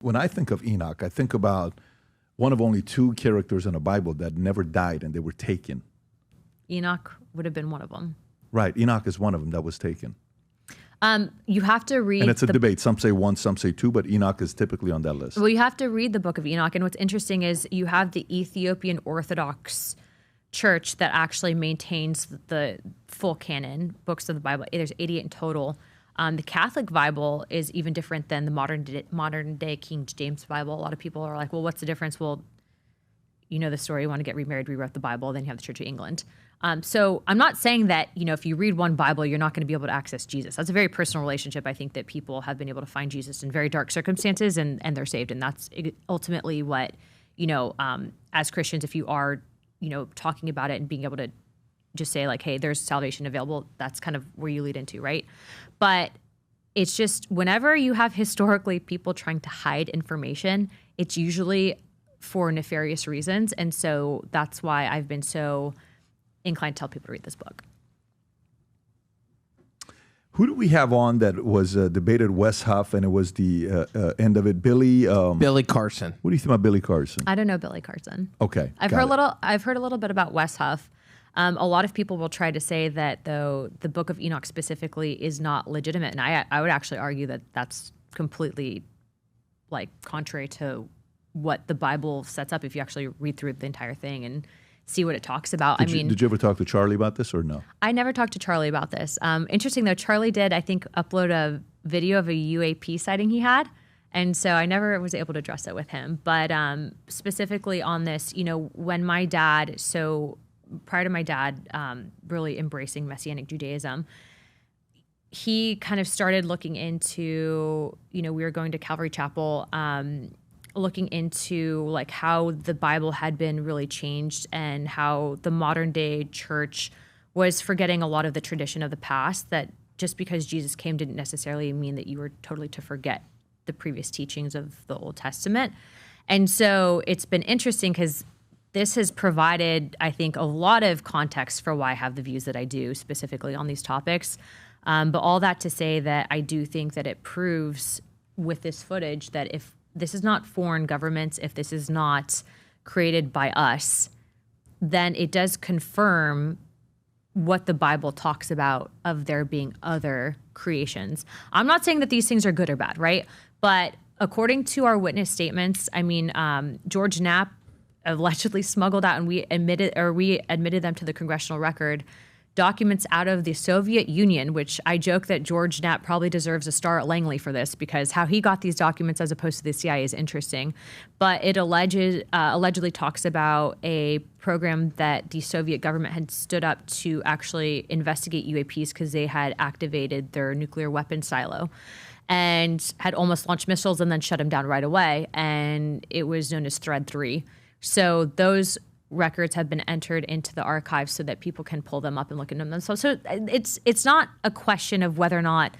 When I think of Enoch, I think about one of only two characters in the Bible that never died and they were taken. Enoch would have been one of them. Right. Enoch is one of them that was taken. You have to read... And it's a debate. Some say one, some say two, but Enoch is typically on that list. Well, you have to read the Book of Enoch. And what's interesting is you have the Ethiopian Orthodox Church that actually maintains the full canon, books of the Bible. There's 88 in total. The Catholic Bible is even different than the modern day King James Bible. A lot of people are like, well, what's the difference? Well, you know the story. You want to get remarried, rewrote the Bible, then you have the Church of England. So I'm not saying that, if you read one Bible, you're not going to be able to access Jesus. That's a very personal relationship. I think that people have been able to find Jesus in very dark circumstances and they're saved. And that's ultimately what, as Christians, if you are, talking about it and being able to just say like, hey, there's salvation available, that's kind of where you lead into, right? But it's just whenever you have historically people trying to hide information, it's usually for nefarious reasons. And so that's why I've been so inclined to tell people to read this book. Who do we have on that was debated Wes Huff, and it was the end of it? Billy Carson. What do you think about Billy Carson? I don't know Billy Carson. Okay, I've heard a little bit about Wes Huff. A lot of people will try to say that though the Book of Enoch specifically is not legitimate, and I would actually argue that that's completely contrary to what the Bible sets up. If you actually read through the entire thing and see what it talks about. Did you ever talk to Charlie about this or no? I never talked to Charlie about this. Interesting though, Charlie did, I think, upload a video of a UAP sighting he had. And so I never was able to address it with him. But specifically on this, when my dad, prior to my dad really embracing Messianic Judaism, he kind of started looking into, we were going to Calvary Chapel, looking into how the Bible had been really changed and how the modern day church was forgetting a lot of the tradition of the past, that just because Jesus came didn't necessarily mean that you were totally to forget the previous teachings of the Old Testament. And so it's been interesting because this has provided, I think, a lot of context for why I have the views that I do specifically on these topics. But all that to say that I do think that it proves with this footage that if this is not foreign governments, if this is not created by us, then it does confirm what the Bible talks about of there being other creations. I'm not saying that these things are good or bad, right? But according to our witness statements, George Knapp allegedly smuggled out, and we admitted them to the congressional record, documents out of the Soviet Union, which I joke that George Knapp probably deserves a star at Langley for this, because how he got these documents as opposed to the CIA is interesting. But it allegedly talks about a program that the Soviet government had stood up to actually investigate UAPs because they had activated their nuclear weapons silo and had almost launched missiles and then shut them down right away. And it was known as Thread 3. So those records have been entered into the archives so that people can pull them up and look into them. So it's not a question of whether or not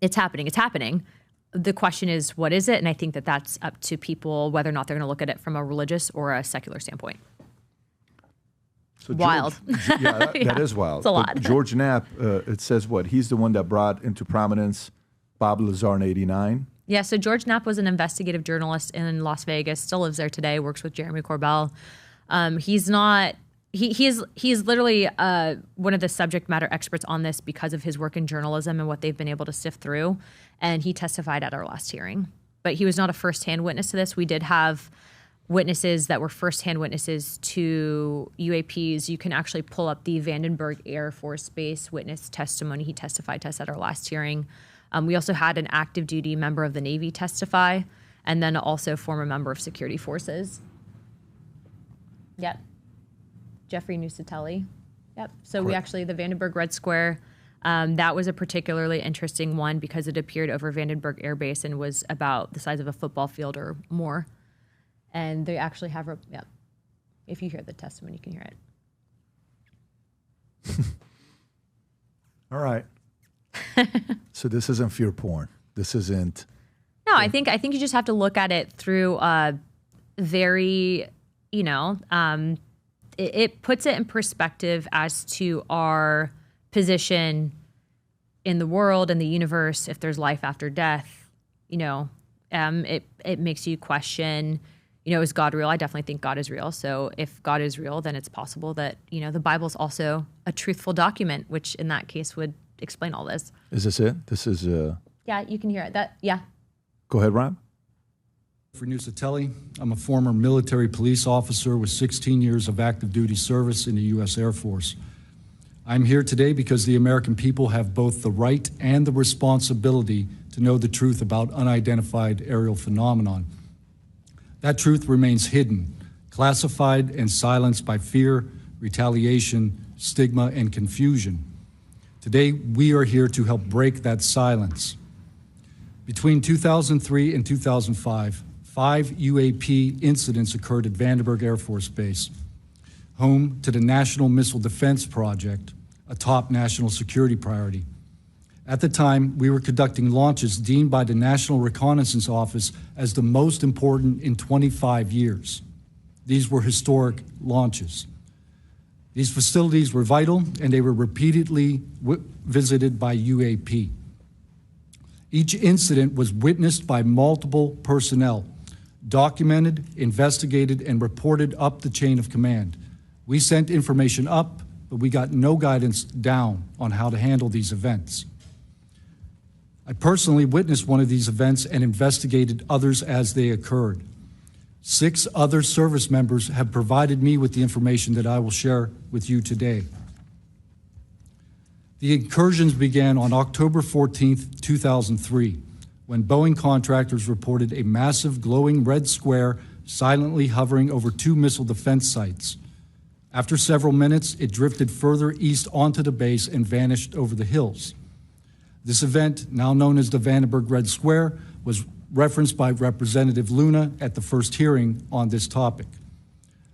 it's happening. It's happening. The question is, what is it? And I think that that's up to people whether or not they're going to look at it from a religious or a secular standpoint. So wild. That is wild. It's a lot. But George Knapp, it says what? He's the one that brought into prominence Bob Lazar in '89. Yeah, so George Knapp was an investigative journalist in Las Vegas, still lives there today, works with Jeremy Corbell. He's literally one of the subject matter experts on this because of his work in journalism and what they've been able to sift through. And he testified at our last hearing. But he was not a firsthand witness to this. We did have witnesses that were firsthand witnesses to UAPs. You can actually pull up the Vandenberg Air Force Base witness testimony. He testified to us at our last hearing. We also had an active duty member of the Navy testify, and then also a former member of security forces. Yep. Jeffrey Nusatelli. Yep. So we actually, the Vandenberg Red Square, that was a particularly interesting one because it appeared over Vandenberg Air Base and was about the size of a football field or more. And they actually have, if you hear the testimony, you can hear it. All right. So this isn't fear porn. This isn't. No, I think you just have to look at it through very, it puts it in perspective as to our position in the world and the universe. If there's life after death, It makes you question, is God real? I definitely think God is real. So if God is real, then it's possible that, the Bible's also a truthful document, which in that case would explain all this. Is this it? This is... Yeah, you can hear it. Yeah. Go ahead, Rob. For Nusatelli, I'm a former military police officer with 16 years of active duty service in the U.S. Air Force. I'm here today because the American people have both the right and the responsibility to know the truth about unidentified aerial phenomenon. That truth remains hidden, classified and silenced by fear, retaliation, stigma, and confusion. Today, we are here to help break that silence. Between 2003 and 2005, 5 UAP incidents occurred at Vandenberg Air Force Base, home to the National Missile Defense Project, a top national security priority. At the time, we were conducting launches deemed by the National Reconnaissance Office as the most important in 25 years. These were historic launches. These facilities were vital, and they were repeatedly visited by UAP. Each incident was witnessed by multiple personnel, documented, investigated, and reported up the chain of command. We sent information up, but we got no guidance down on how to handle these events. I personally witnessed one of these events and investigated others as they occurred. 6 other service members have provided me with the information that I will share with you today. The incursions began on October 14th, 2003, when Boeing contractors reported a massive glowing red square silently hovering over 2 missile defense sites. After several minutes, it drifted further east onto the base and vanished over the hills. This event, now known as the Vandenberg Red Square, was referenced by Representative Luna at the first hearing on this topic.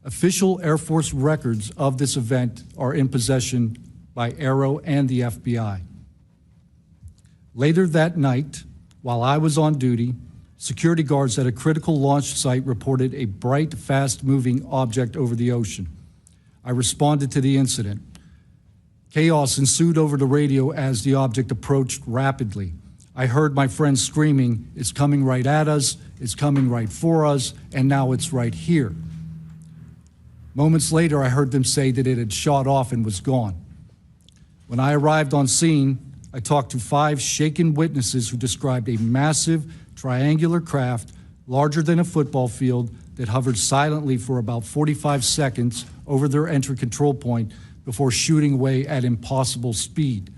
Official Air Force records of this event are in possession by Aero and the FBI. Later that night, while I was on duty, security guards at a critical launch site reported a bright, fast-moving object over the ocean. I responded to the incident. Chaos ensued over the radio as the object approached rapidly. I heard my friends screaming, "It's coming right at us, it's coming right for us, and now it's right here." Moments later, I heard them say that it had shot off and was gone. When I arrived on scene, I talked to 5 shaken witnesses who described a massive triangular craft larger than a football field that hovered silently for about 45 seconds over their entry control point before shooting away at impossible speed.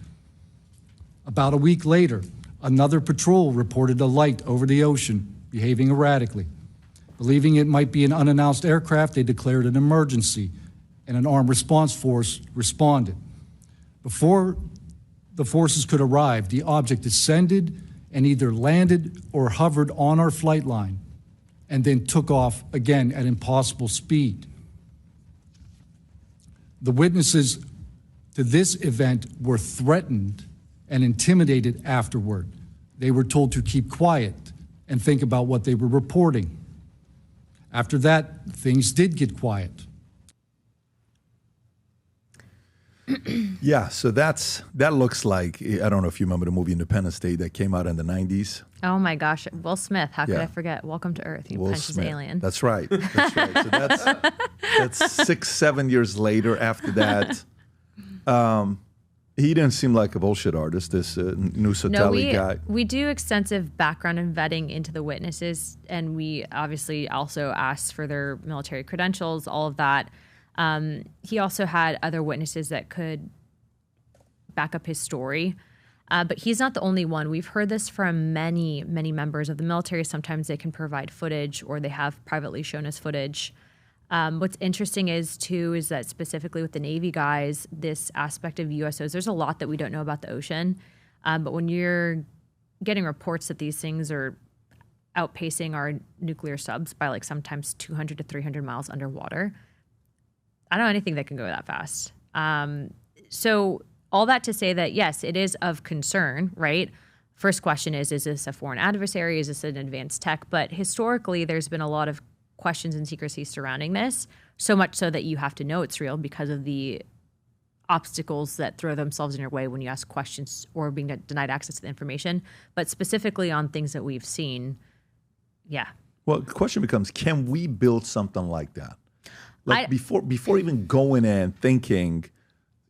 About a week later, another patrol reported a light over the ocean behaving erratically. Believing it might be an unannounced aircraft, they declared an emergency, and an armed response force responded. Before the forces could arrive, the object descended and either landed or hovered on our flight line and then took off again at impossible speed. The witnesses to this event were threatened and intimidated afterward. They were told to keep quiet and think about what they were reporting. After that, things did get quiet. Yeah, so that looks like, I don't know if you remember the movie Independence Day that came out in the 90s. Oh my gosh, Will Smith, how could I forget? Welcome to Earth, he punches aliens. That's right, that's right. So that's 6, 7 years later after that. He didn't seem like a bullshit artist, this Nusatelli guy. We do extensive background and vetting into the witnesses, and we obviously also asked for their military credentials, all of that. He also had other witnesses that could back up his story, but he's not the only one. We've heard this from many, many members of the military. Sometimes they can provide footage, or they have privately shown us footage. What's interesting is that specifically with the Navy guys, this aspect of USOs, there's a lot that we don't know about the ocean. But when you're getting reports that these things are outpacing our nuclear subs by like sometimes 200 to 300 miles underwater, I don't know anything that can go that fast. So all that to say that, yes, it is of concern, right? First question is this a foreign adversary? Is this an advanced tech? But historically, there's been a lot of questions and secrecy surrounding this, so much so that you have to know it's real because of the obstacles that throw themselves in your way when you ask questions or being denied access to the information. But specifically on things that we've seen, Yeah. Well, the question becomes, can we build something like that? Like before even going in thinking,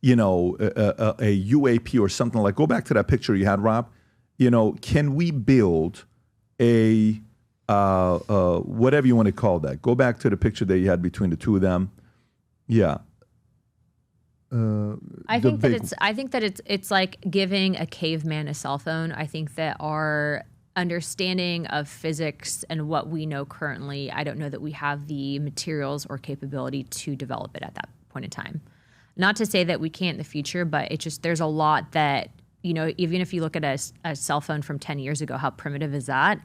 you know, a UAP or something like, go back to that picture you had, Rob. You know, can we build a, whatever you want to call that? Go back to the picture that you had between the two of them. Yeah. I think that it's like giving a caveman a cell phone. I think that our understanding of physics and what we know currently, I don't know that we have the materials or capability to develop it at that point in time. Not to say that we can't in the future, but it's just, there's a lot that, you know, even if you look at a cell phone from 10 years ago, how primitive is that?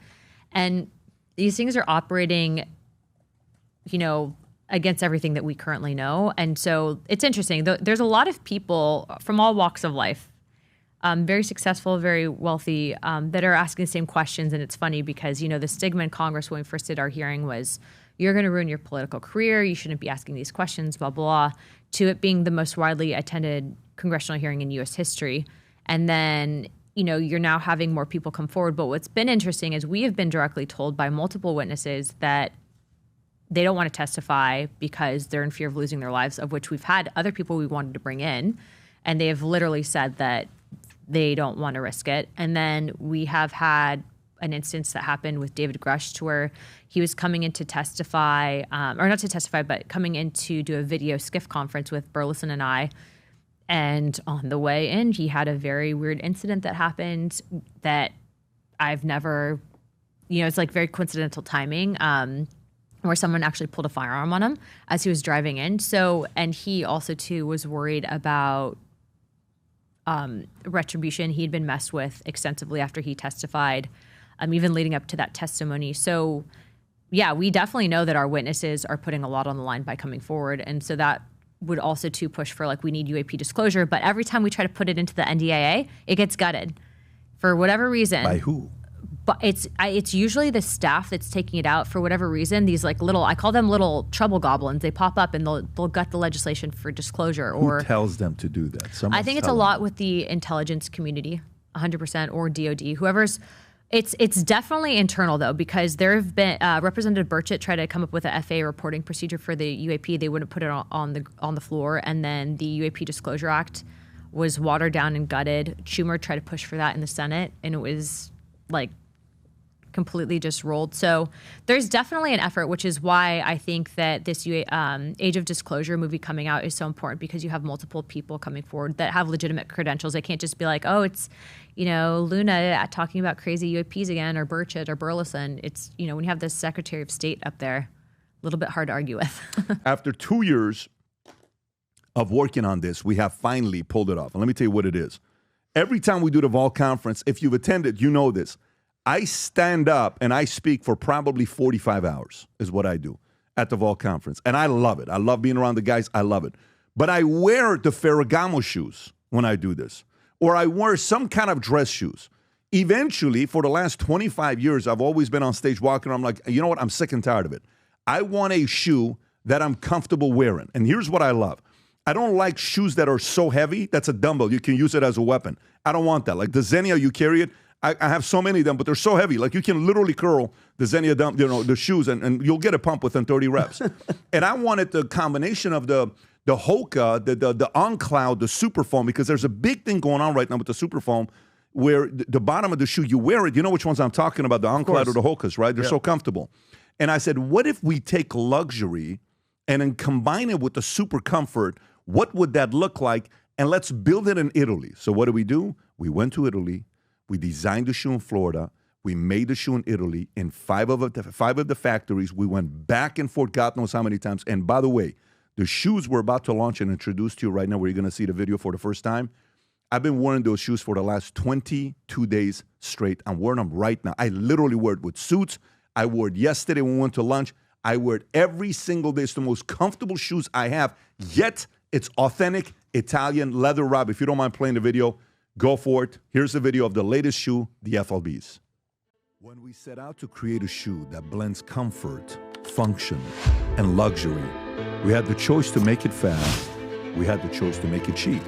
And these things are operating, you know, against everything that we currently know. And so it's interesting. There's a lot of people from all walks of life, very successful, very wealthy, that are asking the same questions. And it's funny because, you know, the stigma in Congress when we first did our hearing was, you're going to ruin your political career. You shouldn't be asking these questions, blah, blah, to it being the most widely attended congressional hearing in U.S. history. And then, you know, you're now having more people come forward. But what's been interesting is we have been directly told by multiple witnesses that they don't want to testify because they're in fear of losing their lives, of which we've had other people we wanted to bring in. And they have literally said that they don't want to risk it. And then we have had an instance that happened with David Grush to where he was coming in to testify, or not to testify, but coming in to do a video skiff conference with Burleson and I. And on the way in, he had a very weird incident that happened that I've never, you know, it's like very coincidental timing, where someone actually pulled a firearm on him as he was driving in. So, and he also too was worried about retribution. He'd been messed with extensively after he testified, even leading up to that testimony. So yeah, we definitely know that our witnesses are putting a lot on the line by coming forward. And so that would also to push for, like, we need UAP disclosure. But every time we try to put it into the NDAA, it gets gutted for whatever reason. By who? But it's usually the staff that's taking it out for whatever reason. These like little, I call them little trouble goblins. They pop up and they'll gut the legislation for disclosure. Or who tells them to do that? I think it's a lot with the intelligence community, 100%, or DOD. Whoever's, it's definitely internal though, because there have been Representative Burchett tried to come up with a FAA reporting procedure for the UAP. They wouldn't put it on the floor, and then the UAP Disclosure Act was watered down and gutted. Schumer tried to push for that in the Senate, and it was like completely just rolled. So there's definitely an effort, which is why I think that this Age of Disclosure movie coming out is so important, because you have multiple people coming forward that have legitimate credentials. They can't just be like, oh, it's, you know, Luna talking about crazy UAPs again, or Burchett or Burleson. It's, you know, when you have the Secretary of State up there, a little bit hard to argue with. After 2 years of working on this, we have finally pulled it off. And let me tell you what it is. Every time we do the Vol Conference, if you've attended, you know this. I stand up and I speak for probably 45 hours is what I do at the Vol Conference. And I love it. I love being around the guys. I love it. But I wear the Ferragamo shoes when I do this. Or I wear some kind of dress shoes. Eventually, for the last 25 years, I've always been on stage walking. I'm like, you know what? I'm sick and tired of it. I want a shoe that I'm comfortable wearing. And here's what I love. I don't like shoes that are so heavy. That's a dumbbell. You can use it as a weapon. I don't want that. Like the Xenia, you carry it. I have so many of them, but they're so heavy. Like you can literally curl the Xenia dump, you know, the shoes, and you'll get a pump within 30 reps. And I wanted the combination of the Hoka, the On Cloud, the Super Foam, because there's a big thing going on right now with the Super Foam, where the bottom of the shoe, you wear it. You know which ones I'm talking about, the On Cloud or the Hokas, right? They're so comfortable. And I said, what if we take luxury and then combine it with the super comfort? What would that look like? And let's build it in Italy. So what do? We went to Italy. We designed the shoe in Florida. We made the shoe in Italy in five of the factories. We went back and forth, God knows how many times. And by the way, the shoes we're about to launch and introduce to you right now, where you're going to see the video for the first time, I've been wearing those shoes for the last 22 days straight. I'm wearing them right now. I literally wear it with suits. I wore it yesterday when we went to lunch. I wear it every single day. It's the most comfortable shoes I have, yet it's authentic Italian leather. Rob, if you don't mind playing the video, go for it. Here's the video of the latest shoe, the FLBs. When we set out to create a shoe that blends comfort, function, and luxury, we had the choice to make it fast. We had the choice to make it cheap.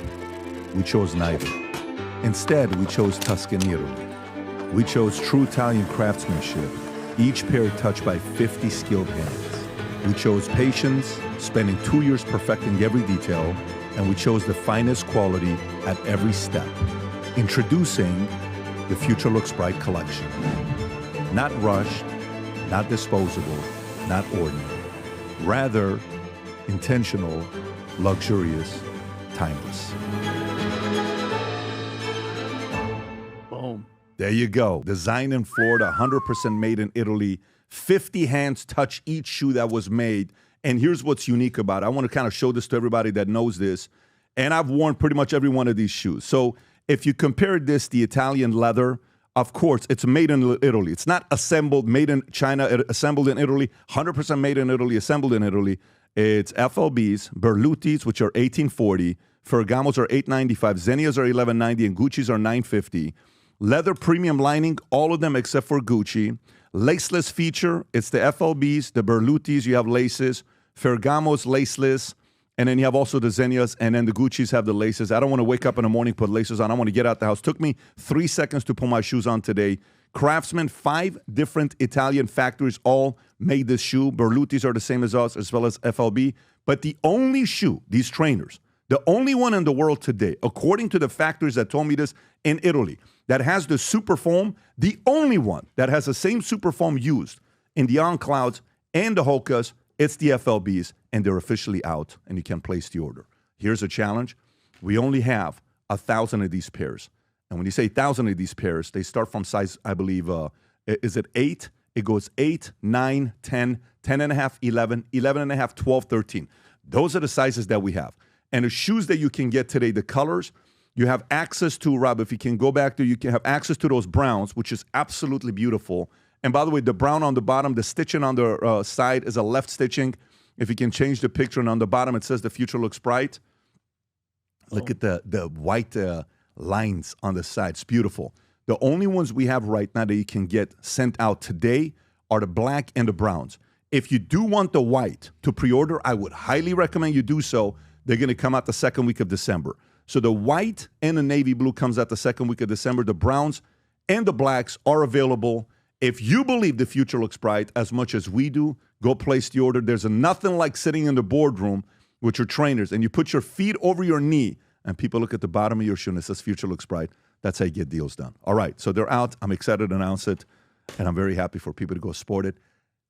We chose neither. Instead, we chose Tuscany, Italy. We chose true Italian craftsmanship each pair touched by 50 skilled hands. We chose patience, spending 2 years perfecting every detail, and we chose the finest quality at every step. Introducing the Future Looks Bright collection. Not rushed, not disposable, not ordinary. Rather, intentional, luxurious, timeless. Boom. There you go. Designed in Florida, 100% made in Italy. 50 hands touch each shoe that was made. And here's what's unique about it. I want to kind of show this to everybody that knows this. And I've worn pretty much every one of these shoes. So if you compare this, the Italian leather, of course, it's made in Italy. It's not assembled, made in China, assembled in Italy, 100% made in Italy, assembled in Italy. It's FLBs, Berluttis, which are $18.40, Ferragamos are $8.95, Zennias are $11.90, and Gucci's are $9.50. Leather premium lining, all of them except for Gucci. Laceless feature, it's the FLBs, the Berluttis, you have laces, Ferragamos laceless, and then you have also the Zennias, and then the Gucci's have the laces. I don't want to wake up in the morning, put laces on. I want to get out the house. Took me 3 seconds to put my shoes on today. Craftsman, 5 different Italian factories all made this shoe. Berluttis are the same as us, as well as FLB. But the only shoe, these trainers, the only one in the world today, according to the factories that told me this in Italy, that has the super foam, the only one that has the same super foam used in the On Clouds and the Hokas, it's the FLBs, and they're officially out, and you can place the order. Here's a challenge. We only have 1,000 of these pairs. And when you say 1,000 of these pairs, they start from size, I believe, is it 8? It goes 8, 9, 10, 10 and a half, 11, 11 and a half, 12, 13. Those are the sizes that we have. And the shoes that you can get today, the colors, you have access to, Rob, if you can go back there, you can have access to those browns, which is absolutely beautiful. And by the way, the brown on the bottom, the stitching on the side is a left stitching. If you can change the picture, and on the bottom it says the future looks bright. Look at the white lines on the side. It's beautiful. The only ones we have right now that you can get sent out today are the black and the browns. If you do want the white to pre-order, I would highly recommend you do so. They're going to come out the second week of December. So the white and the navy blue comes out the second week of December. The browns and the blacks are available. If you believe the future looks bright as much as we do, go place the order. There's nothing like sitting in the boardroom with your trainers and you put your feet over your knee and people look at the bottom of your shoe and it says future looks bright. That's how you get deals done. All right, so they're out. I'm excited to announce it, and I'm very happy for people to go sport it.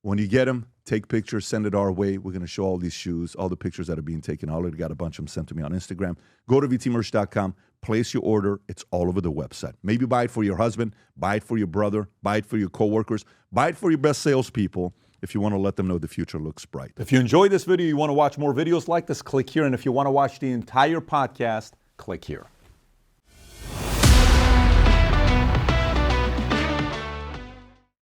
When you get them, take pictures, send it our way. We're going to show all these shoes, all the pictures that are being taken. I already got a bunch of them sent to me on Instagram. Go to vtmerch.com, place your order. It's all over the website. Maybe buy it for your husband, buy it for your brother, buy it for your coworkers, buy it for your best salespeople if you want to let them know the future looks bright. If you enjoyed this video, you want to watch more videos like this, click here. And if you want to watch the entire podcast, click here.